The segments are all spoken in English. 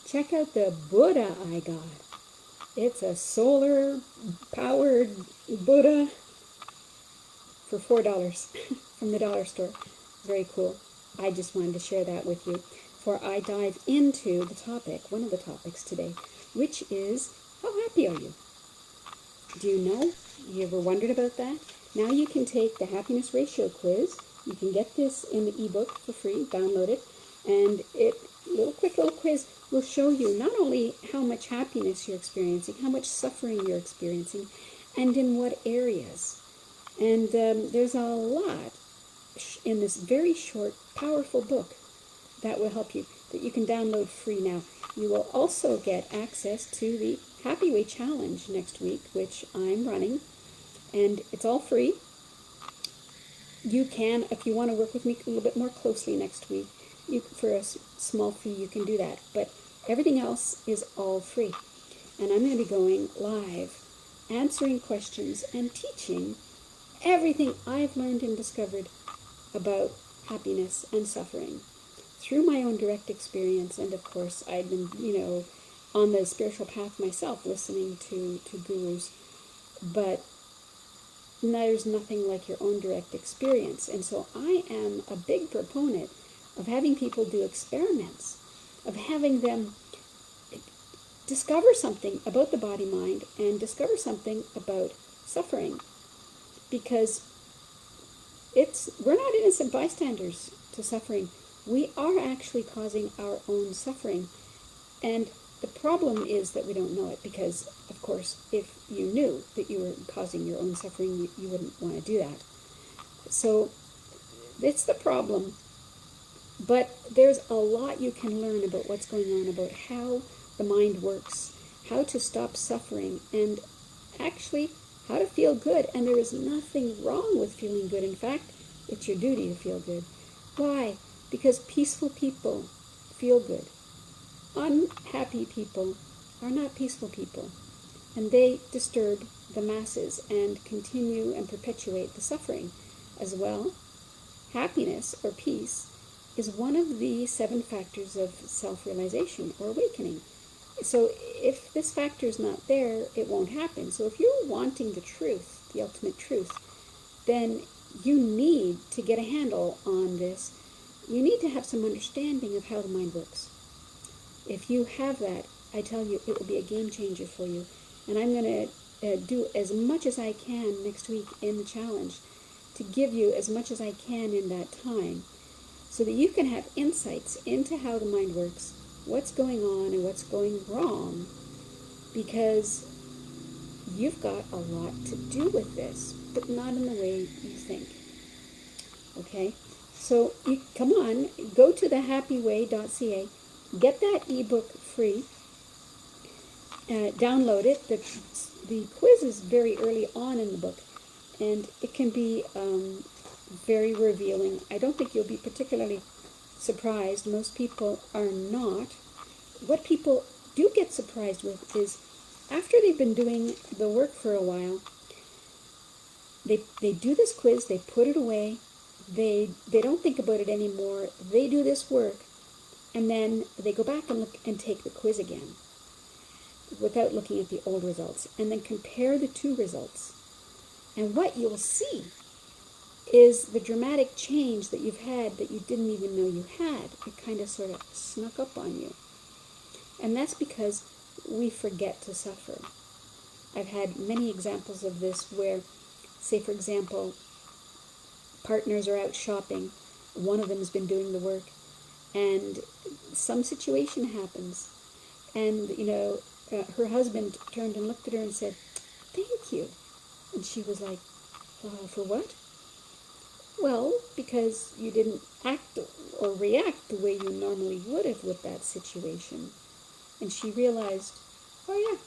check out the Buddha I got. It's a solar-powered Buddha for $4 from the dollar store. Very cool. I just wanted to share that with you before I dive into the topic, one of the topics today, which is, how happy are you? Do you know? You ever wondered about that? Now you can take the happiness ratio quiz. You can get this in the ebook for free, download it, and quick little quiz will show you not only how much happiness you're experiencing, how much suffering you're experiencing, and in what areas. And there's a lot in this very short, powerful book that will help you, that you can download free now. You will also get access to the Happy Way Challenge next week, which I'm running, and it's all free. You can, if you want to work with me a little bit more closely next week, for a small fee, you can do that. But everything else is all free. And I'm going to be going live, answering questions and teaching everything I've learned and discovered about happiness and suffering through my own direct experience. And of course, I've been, on the spiritual path myself, listening to gurus. But there's nothing like your own direct experience. And so I am a big proponent of having people do experiments, of having them discover something about the body-mind and discover something about suffering. Because we're not innocent bystanders to suffering. We are actually causing our own suffering. And the problem is that we don't know it, because, of course, if you knew that you were causing your own suffering, you wouldn't want to do that. So it's the problem. But there's a lot you can learn about what's going on, about how the mind works, how to stop suffering, and actually how to feel good. And there is nothing wrong with feeling good. In fact, it's your duty to feel good. Why? Because peaceful people feel good. Unhappy people are not peaceful people, and they disturb the masses and continue and perpetuate the suffering as well. Happiness, or peace, is one of the 7 factors of self-realization or awakening. So if this factor is not there, it won't happen. So if you're wanting the truth, the ultimate truth, then you need to get a handle on this. You need to have some understanding of how the mind works. If you have that, I tell you, it will be a game changer for you. And I'm going to do as much as I can next week in the challenge to give you as much as I can in that time, so that you can have insights into how the mind works, what's going on and what's going wrong, because you've got a lot to do with this, but not in the way you think. Okay? So come on, go to thehappyway.ca, get that ebook free, download it. The quiz is very early on in the book, and it can be very revealing. I don't think you'll be particularly surprised. Most people are not. What people do get surprised with is, after they've been doing the work for a while, they do this quiz, they put it away, they don't think about it anymore, they do this work, and then they go back and look and take the quiz again without looking at the old results, and then compare the 2 results. And what you'll see is the dramatic change that you've had that you didn't even know you had. It kind of sort of snuck up on you. And that's because we forget to suffer. I've had many examples of this where, say for example, partners are out shopping, one of them has been doing the work, and some situation happens, and her husband turned and looked at her and said, "Thank you." And she was like, "For what?" "Well, because you didn't act or react the way you normally would have with that situation." And she realized, oh yeah,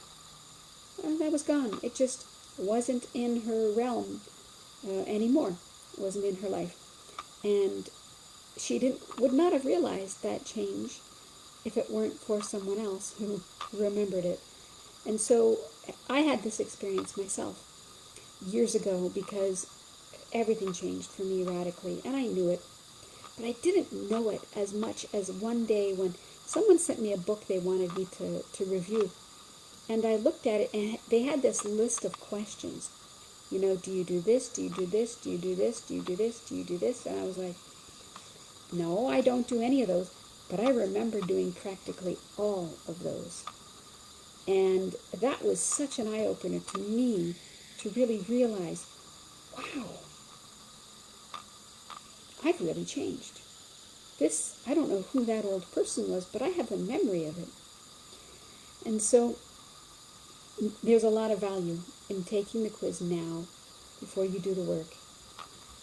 that was gone. It just wasn't in her realm anymore. It wasn't in her life. And she would not have realized that change if it weren't for someone else who remembered it. And so I had this experience myself years ago, because everything changed for me radically, and I knew it. But I didn't know it as much as one day when someone sent me a book they wanted me to review. And I looked at it, and they had this list of questions. You know, do you do this? Do you do this? Do you do this? Do you do this? Do you do this? And I was like, no, I don't do any of those. But I remember doing practically all of those. And that was such an eye-opener to me to really realize, wow, I've really changed. This, I don't know who that old person was, but I have a memory of it. And so there's a lot of value in taking the quiz now before you do the work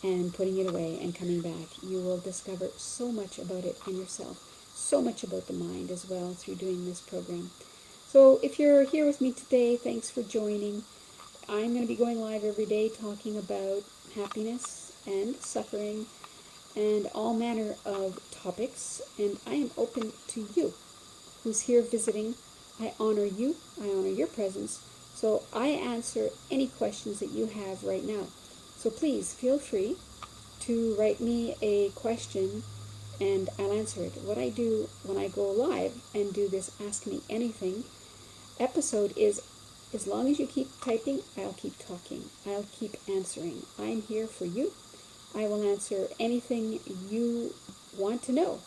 and putting it away and coming back. You will discover so much about it in yourself, so much about the mind as well through doing this program. So if you're here with me today, thanks for joining. I'm going to be going live every day talking about happiness and suffering and all manner of topics, and I am open to you who's here visiting. I honor you, I honor your presence, so I answer any questions that you have right now. So please feel free to write me a question and I'll answer it. What I do when I go live and do this Ask Me Anything episode is, as long as you keep typing, I'll keep talking. I'll keep answering. I'm here for you. I will answer anything you want to know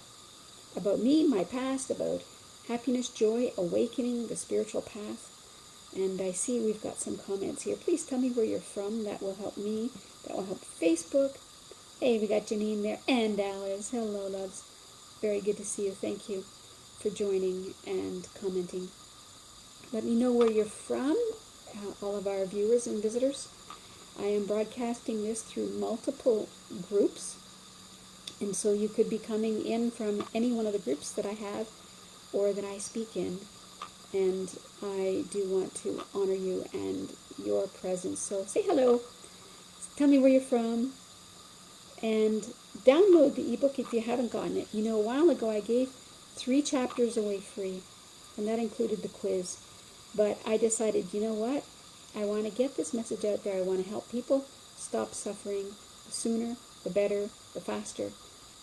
about me, my past, about happiness, joy, awakening, the spiritual path. And I see we've got some comments here. Please tell me where you're from. That will help me. That will help Facebook. Hey, we got Janine there and Alice. Hello, loves. Very good to see you. Thank you for joining and commenting. Let me know where you're from, all of our viewers and visitors. I am broadcasting this through multiple groups, and so you could be coming in from any one of the groups that I have or that I speak in, and I do want to honor you and your presence. So say hello, tell me where you're from, and download the ebook if you haven't gotten it. You know, a while ago I gave 3 chapters away free, and that included the quiz, but I decided, you know what? I want to get this message out there. I want to help people stop suffering. The sooner, the better, the faster.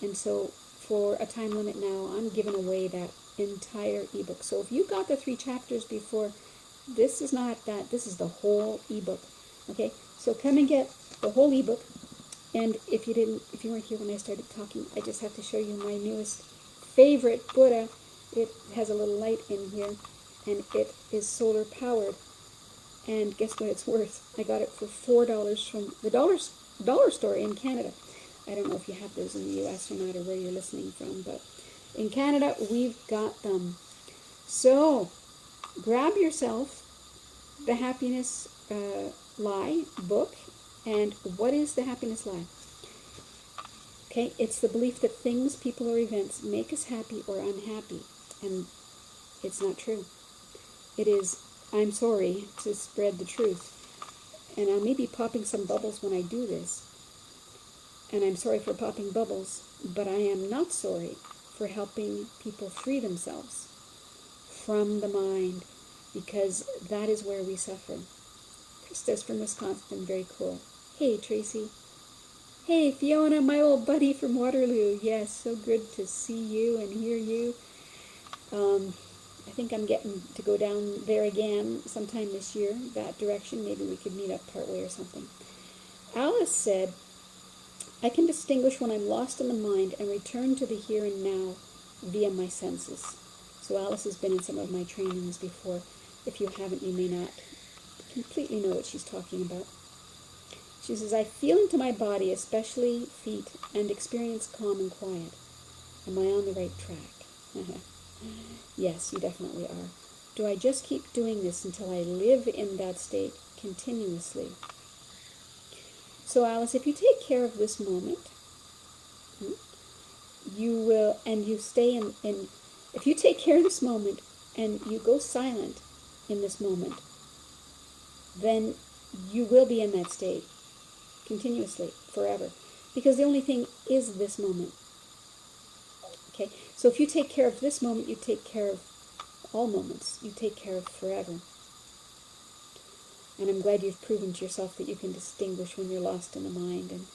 And so for a time limit now, I'm giving away that entire ebook. So if you got the 3 chapters before, this is not that. This is the whole ebook. Okay? So come and get the whole ebook. And if you weren't here when I started talking, I just have to show you my newest favorite Buddha. It has a little light in here, and it is solar powered. And guess what it's worth? I got it for $4 from the dollar store in Canada. I don't know if you have those in the U.S. or not, or where you're listening from, but in Canada, we've got them. So grab yourself the Happiness Lie book. And what is the happiness lie? Okay, it's the belief that things, people, or events make us happy or unhappy. And it's not true. It is, I'm sorry to spread the truth. And I may be popping some bubbles when I do this. And I'm sorry for popping bubbles, but I am not sorry for helping people free themselves from the mind, because that is where we suffer. Krista's from Wisconsin, very cool. Hey, Tracy. Hey, Fiona, my old buddy from Waterloo. Yes, so good to see you and hear you. I think I'm getting to go down there again sometime this year, that direction. Maybe we could meet up partway or something. Alice said, I can distinguish when I'm lost in the mind and return to the here and now via my senses. So Alice has been in some of my trainings before. If you haven't, you may not completely know what she's talking about. She says, I feel into my body, especially feet, and experience calm and quiet. Am I on the right track? Yes, you definitely are. Do I just keep doing this until I live in that state continuously? So Alice, if you take care of this moment, you will, and you stay in, if you take care of this moment and you go silent in this moment, then you will be in that state continuously, forever. Because the only thing is this moment. Okay? So if you take care of this moment, you take care of all moments. You take care of forever. And I'm glad you've proven to yourself that you can distinguish when you're lost in the mind and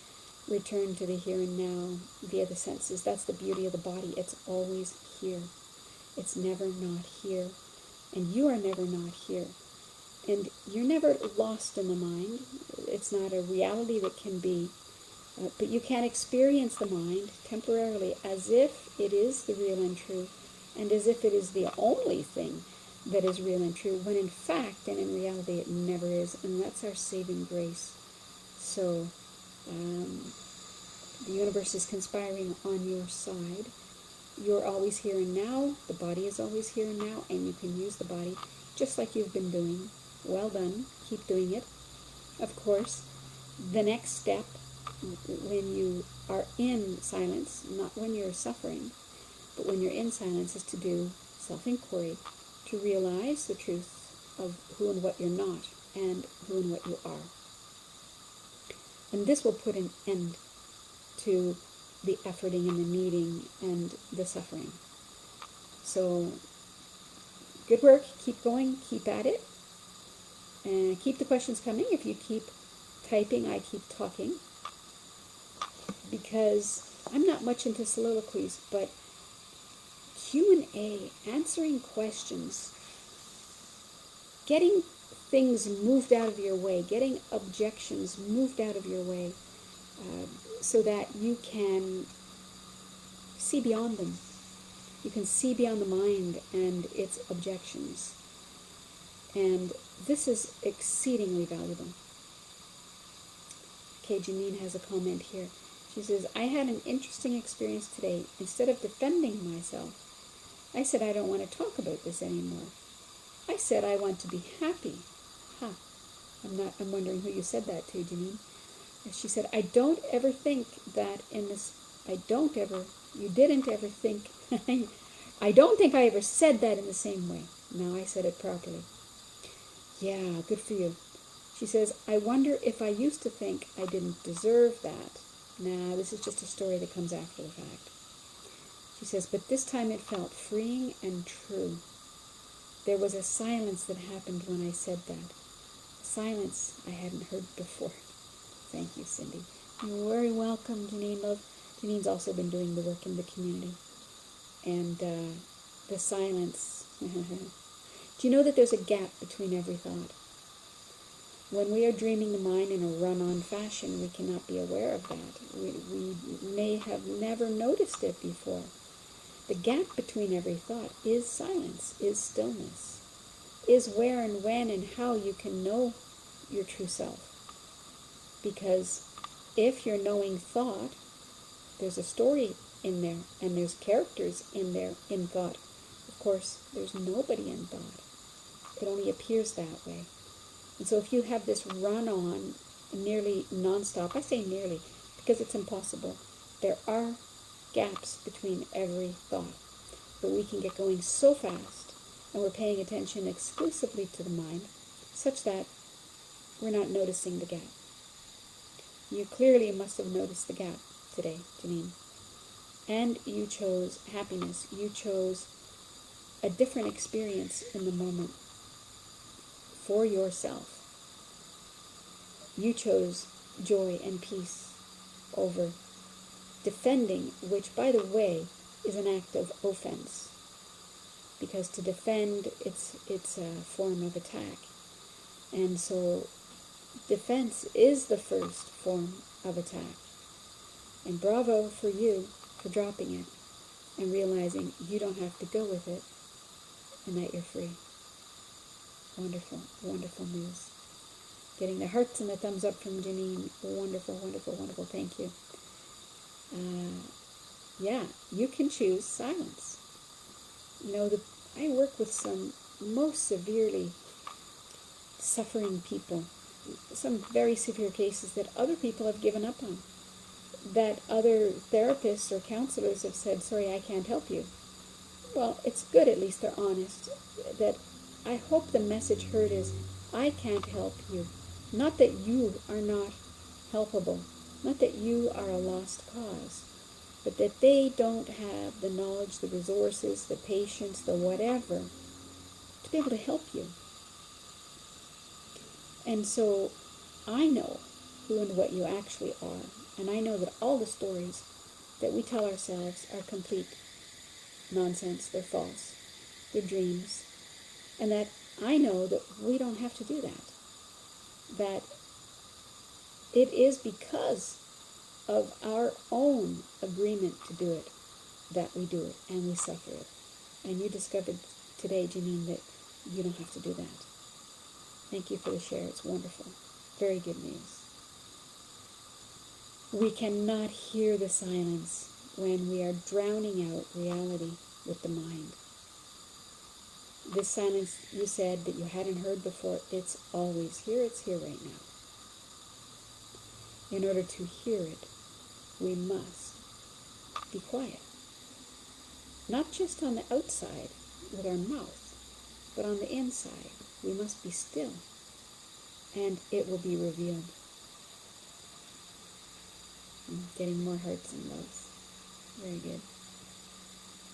return to the here and now via the senses. That's the beauty of the body. It's always here. It's never not here. And you are never not here. And you're never lost in the mind. It's not a reality that can be, but you can experience the mind temporarily as if it is the real and true, and as if it is the only thing that is real and true, when in fact and in reality it never is. And that's our saving grace. So the universe is conspiring on your side. You're always here and now. The body is always here and now, and you can use the body just like you've been doing. Well done. Keep doing it. Of course, the next step, when you are in silence, not when you're suffering, but when you're in silence, is to do self-inquiry, to realize the truth of who and what you're not, and who and what you are. And this will put an end to the efforting and the needing and the suffering. So, good work. Keep going. Keep at it. And keep the questions coming. If you keep typing, I keep talking. Because I'm not much into soliloquies, but Q&A, answering questions, getting things moved out of your way, getting objections moved out of your way, so that you can see beyond them. You can see beyond the mind and its objections. And this is exceedingly valuable. Okay, Janine has a comment here. She says, I had an interesting experience today. Instead of defending myself, I said I don't want to talk about this anymore. I said I want to be happy. I'm wondering who you said that to, Janine. She said, I don't ever think that in this, you didn't ever think, I don't think I ever said that in the same way. Now I said it properly. Yeah, good for you. She says, I wonder if I used to think I didn't deserve that. Nah, this is just a story that comes after the fact. She says, but this time it felt freeing and true. There was a silence that happened when I said that. Silence I hadn't heard before. Thank you, Cindy. You're very welcome, Janine. Love. Janine's also been doing the work in the community. And the silence. Do you know that there's a gap between every thought? When we are dreaming the mind in a run-on fashion, we cannot be aware of that. We may have never noticed it before. The gap between every thought is silence, is stillness, is where and when and how you can know your true self. Because if you're knowing thought, there's a story in there, and there's characters in there in thought. Of course, there's nobody in thought. It only appears that way. And so if you have this run-on nearly non-stop, I say nearly because it's impossible. There are gaps between every thought. But we can get going so fast, and we're paying attention exclusively to the mind, such that we're not noticing the gap. You clearly must have noticed the gap today, Janine. And you chose happiness. You chose a different experience in the moment for yourself. You chose joy and peace over defending, which, by the way, is an act of offense. Because to defend, it's a form of attack. And so defense is the first form of attack. And bravo for you for dropping it and realizing you don't have to go with it and that you're free. Wonderful, wonderful news. Getting the hearts and the thumbs up from Janine. Wonderful, wonderful, wonderful. Thank you. Yeah, you can choose silence. You know, I work with some most severely suffering people, some very severe cases that other people have given up on, that other therapists or counselors have said, sorry, I can't help you. Well, it's good at least they're honest. That I hope the message heard is, I can't help you. Not that you are not helpable, not that you are a lost cause, but that they don't have the knowledge, the resources, the patience, the whatever, to be able to help you. And so I know who and what you actually are, and I know that all the stories that we tell ourselves are complete nonsense, they're false. their dreams, and that I know that we don't have to do that. That it is because of our own agreement to do it that we do it, and we suffer it. And you discovered today, Janine, that you don't have to do that. Thank you for the share. It's wonderful. Very good news. We cannot hear the silence when we are drowning out reality with the mind. This silence you said that you hadn't heard before, it's always here. It's here right now. In order to hear it, we must be quiet. Not just on the outside with our mouth, but on the inside. We must be still, and it will be revealed. Getting more hearts and loves. Very good.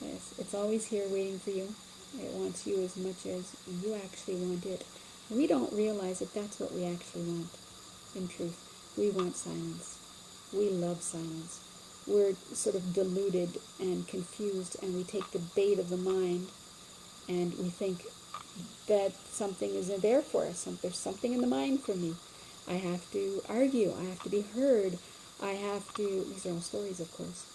Yes, it's always here waiting for you. It wants you as much as you actually want it. We don't realize that that's what we actually want. In truth, we want silence. We love silence. We're sort of deluded and confused, and we take the bait of the mind, and we think that something isn't there for us. There's something in the mind for me. I have to argue. I have to be heard. I have to, these are all stories, of course.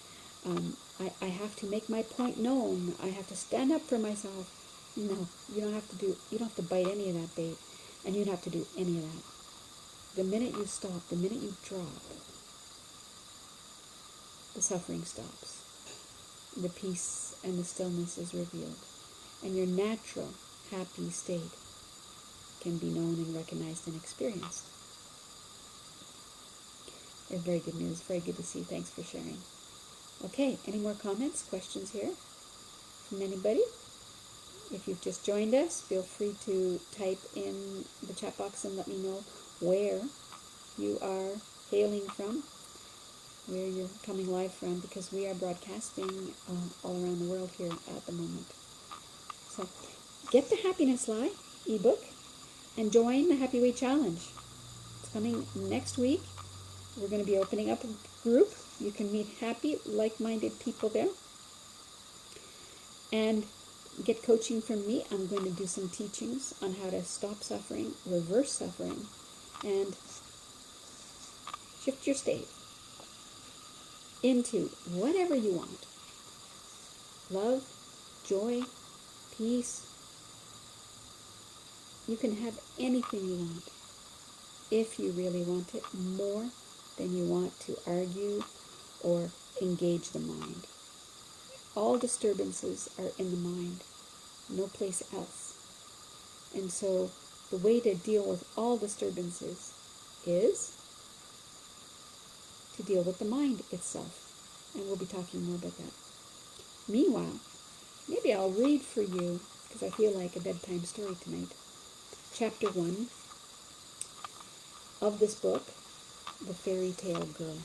I have to make my point known. I have to stand up for myself. No, you don't have to bite any of that bait, and you don't have to do any of that. The minute you stop, the minute you drop, the suffering stops. The peace and the stillness is revealed, and your natural, happy state can be known and recognized and experienced. It's very good news. Very good to see. Thanks for sharing. Okay, any more comments, questions here from anybody? If you've just joined us, feel free to type in the chat box and let me know where you are hailing from, where you're coming live from, because we are broadcasting all around the world here at the moment. So get the Happiness Lie ebook and join the Happy Way Challenge. It's coming next week. We're going to be opening up a group. You can meet happy, like-minded people there. And get coaching from me. I'm going to do some teachings on how to stop suffering, reverse suffering, and shift your state into whatever you want. Love, joy, peace. You can have anything you want if you really want it more than you want to argue or engage the mind. All disturbances are in the mind, no place else. And so the way to deal with all disturbances is to deal with the mind itself. And we'll be talking more about that. Meanwhile, maybe I'll read for you, because I feel like a bedtime story tonight, Chapter 1 of this book, The Fairy Tale Girl.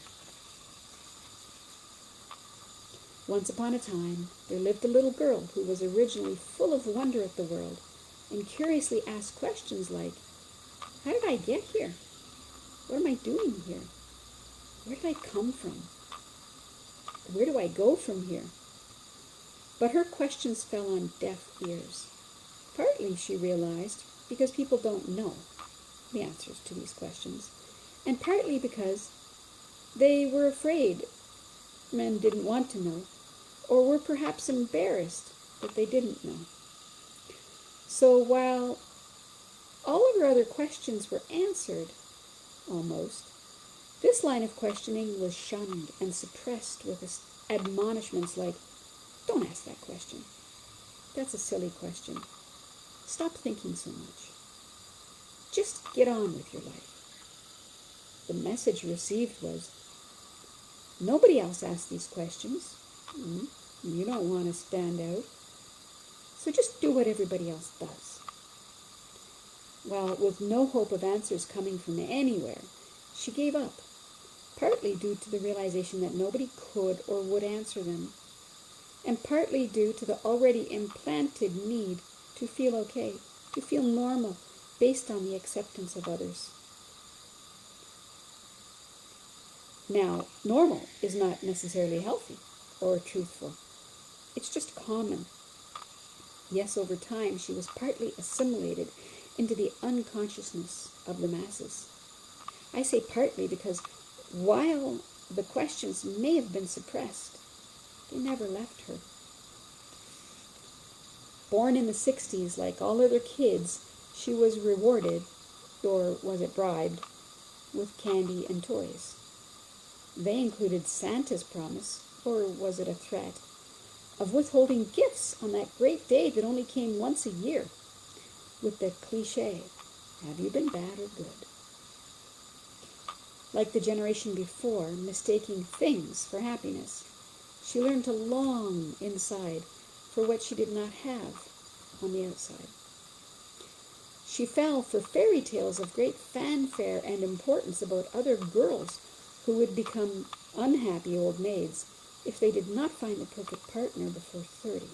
Once upon a time, there lived a little girl who was originally full of wonder at the world and curiously asked questions like, how did I get here? What am I doing here? Where did I come from? Where do I go from here? But her questions fell on deaf ears. Partly, she realized, because people don't know the answers to these questions, and partly because they were afraid and didn't want to know, or were perhaps embarrassed that they didn't know. So while all of her other questions were answered, almost, this line of questioning was shunned and suppressed with admonishments like, don't ask that question. That's a silly question. Stop thinking so much. Just get on with your life. The message received was, nobody else asked these questions. You don't want to stand out. So just do what everybody else does. Well, with no hope of answers coming from anywhere, she gave up, partly due to the realization that nobody could or would answer them, and partly due to the already implanted need to feel okay, to feel normal, based on the acceptance of others. Now, normal is not necessarily healthy or truthful. It's just common. Yes, over time, she was partly assimilated into the unconsciousness of the masses. I say partly because while the questions may have been suppressed, they never left her. Born in the 60s, like all other kids, she was rewarded, or was it bribed, with candy and toys. They included Santa's promise, or was it a threat, of withholding gifts on that great day that only came once a year, with the cliche, have you been bad or good? Like the generation before, mistaking things for happiness, she learned to long inside for what she did not have on the outside. She fell for fairy tales of great fanfare and importance about other girls who would become unhappy old maids if they did not find the perfect partner before 30.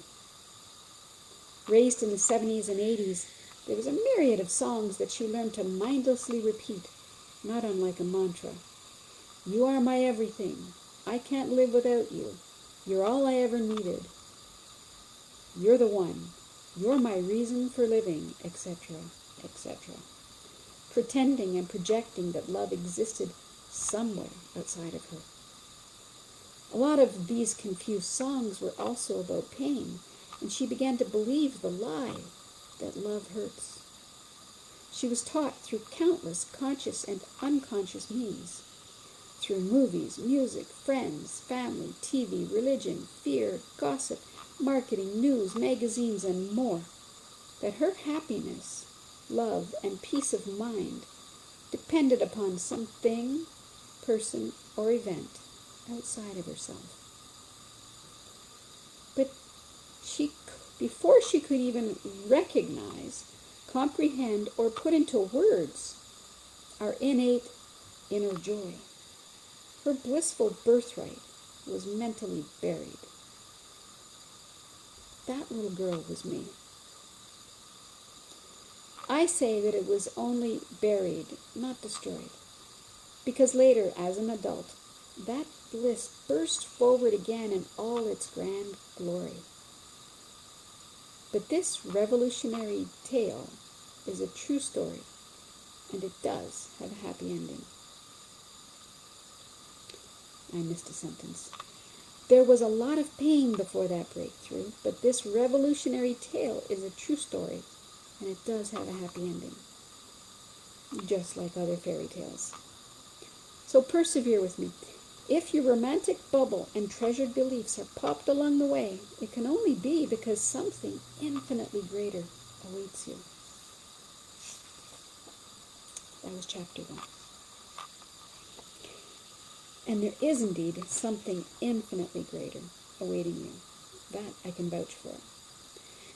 Raised in the 70s and 80s, there was a myriad of songs that she learned to mindlessly repeat, not unlike a mantra. You are my everything. I can't live without you. You're all I ever needed. You're the one. You're my reason for living, etc., etc. Pretending and projecting that love existed somewhere outside of her. A lot of these confused songs were also about pain, and she began to believe the lie that love hurts. She was taught through countless conscious and unconscious means, through movies, music, friends, family, TV, religion, fear, gossip, marketing, news, magazines, and more, that her happiness, love, and peace of mind depended upon something, person, or event outside of herself. But before she could even recognize, comprehend, or put into words our innate inner joy, her blissful birthright was mentally buried. That little girl was me. I say that it was only buried, not destroyed, because later, as an adult, that bliss burst forward again in all its grand glory. But this revolutionary tale is a true story, and it does have a happy ending. I missed a sentence. There was a lot of pain before that breakthrough, but this revolutionary tale is a true story, and it does have a happy ending, just like other fairy tales. So persevere with me. If your romantic bubble and treasured beliefs are popped along the way, it can only be because something infinitely greater awaits you. That was chapter 1. And there is indeed something infinitely greater awaiting you. That I can vouch for.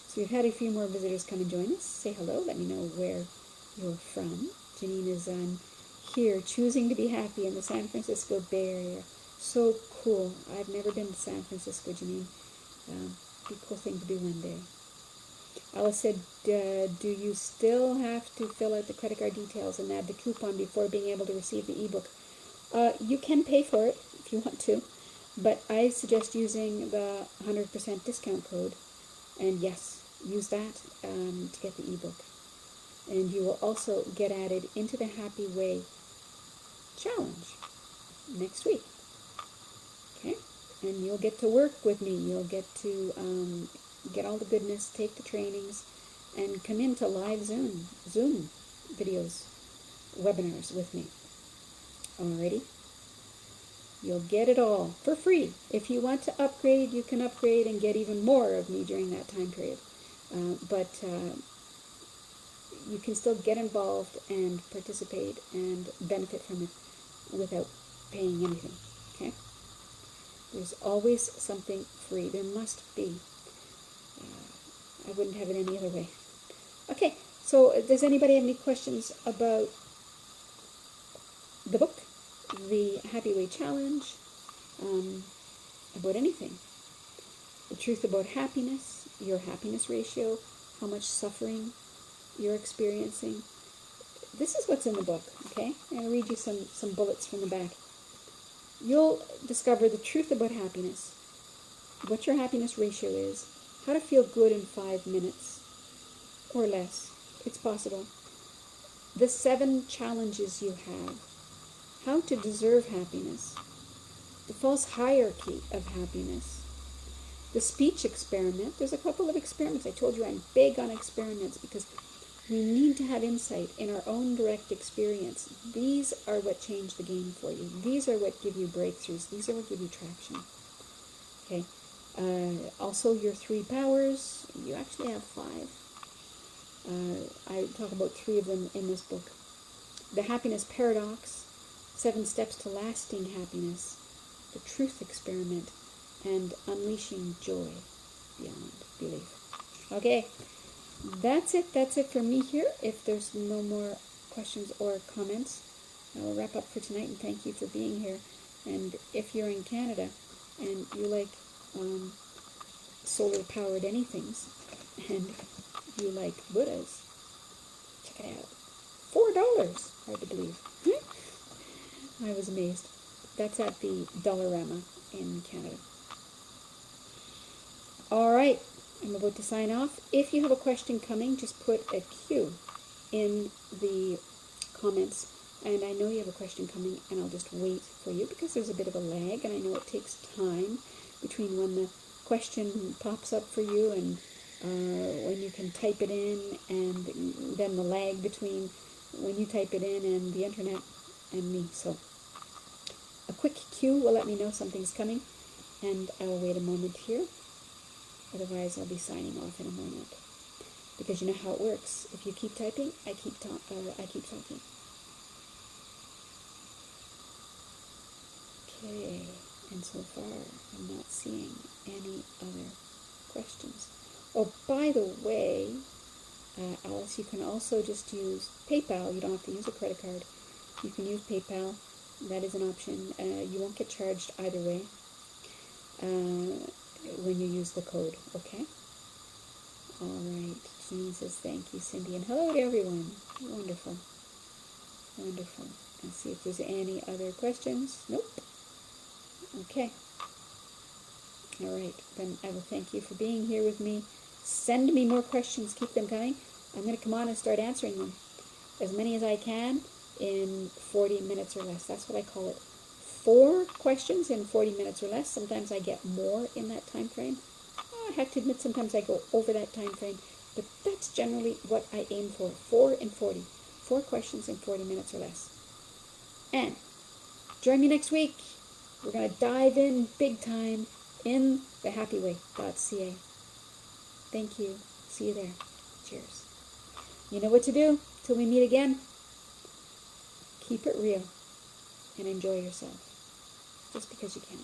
So we've had a few more visitors come and join us. Say hello. Let me know where you're from. Janine is here choosing to be happy in the San Francisco Bay Area. So cool. I've never been to San Francisco, Janine. Be a cool thing to do one day. Alice said, do you still have to fill out the credit card details and add the coupon before being able to receive the ebook? You can pay for it if you want to, but I suggest using the 100% discount code, and yes, use that to get the ebook. And you will also get added into the Happy Way challenge next week. Okay? And you'll get to work with me. You'll get to get all the goodness, take the trainings, and come into live Zoom videos, webinars with me. Alrighty? You'll get it all for free. If you want to upgrade, you can upgrade and get even more of me during that time period. But you can still get involved and participate and benefit from it without paying anything. Okay? There's always something free. There must be. I wouldn't have it any other way. Okay, so does anybody have any questions about the book, the Happy Way Challenge, about anything? The truth about happiness, your happiness ratio, how much suffering you're experiencing. This is what's in the book, okay? I'm going to read you some bullets from the back. You'll discover the truth about happiness, what your happiness ratio is, How to feel good in 5 minutes or less. It's possible. The 7 challenges you have. How to deserve happiness. The false hierarchy of happiness. The speech experiment. There's a couple of experiments. I told you I'm big on experiments because we need to have insight in our own direct experience. These are what change the game for you. These are what give you breakthroughs. These are what give you traction. Okay. Also, your 3 powers. You actually have 5. I talk about 3 of them in this book. The happiness paradox, 7 steps to lasting happiness, the truth experiment, and unleashing joy beyond belief. Okay, that's it. That's it for me here. If there's no more questions or comments, I will wrap up for tonight, and thank you for being here. And if you're in Canada and you like solar-powered anythings, and you like Buddhas, check it out. $4, hard to believe. I was amazed. That's at the Dollarama in Canada. All right, I'm about to sign off. If you have a question coming, just put a Q in the comments. And I know you have a question coming, and I'll just wait for you because there's a bit of a lag, and I know it takes time between when the question pops up for you and when you can type it in, and then the lag between when you type it in and the internet and me. So a quick cue will let me know something's coming, and I'll wait a moment here. Otherwise, I'll be signing off in a moment. Because you know how it works. If you keep typing, I keep talking. Okay, and so far, I'm not seeing any other questions. Oh, by the way, Alice, you can also just use PayPal. You don't have to use a credit card. You can use PayPal. That is an option. You won't get charged either way when you use the code, okay? All right. Jean says thank you, Cindy. And hello to everyone. Wonderful. Wonderful. Let's see if there's any other questions. Nope. Okay. All right. Then I will thank you for being here with me. Send me more questions. Keep them coming. I'm going to come on and start answering them. As many as I can in 40 minutes or less. That's what I call it. 4 questions in 40 minutes or less. Sometimes I get more in that time frame. I have to admit sometimes I go over that time frame. But that's generally what I aim for. 4 in 40. 4 questions in 40 minutes or less. And join me next week. We're going to dive in big time in thehappyway.ca. Thank you. See you there. Cheers. You know what to do. Till we meet again. Keep it real and enjoy yourself. Just because you can.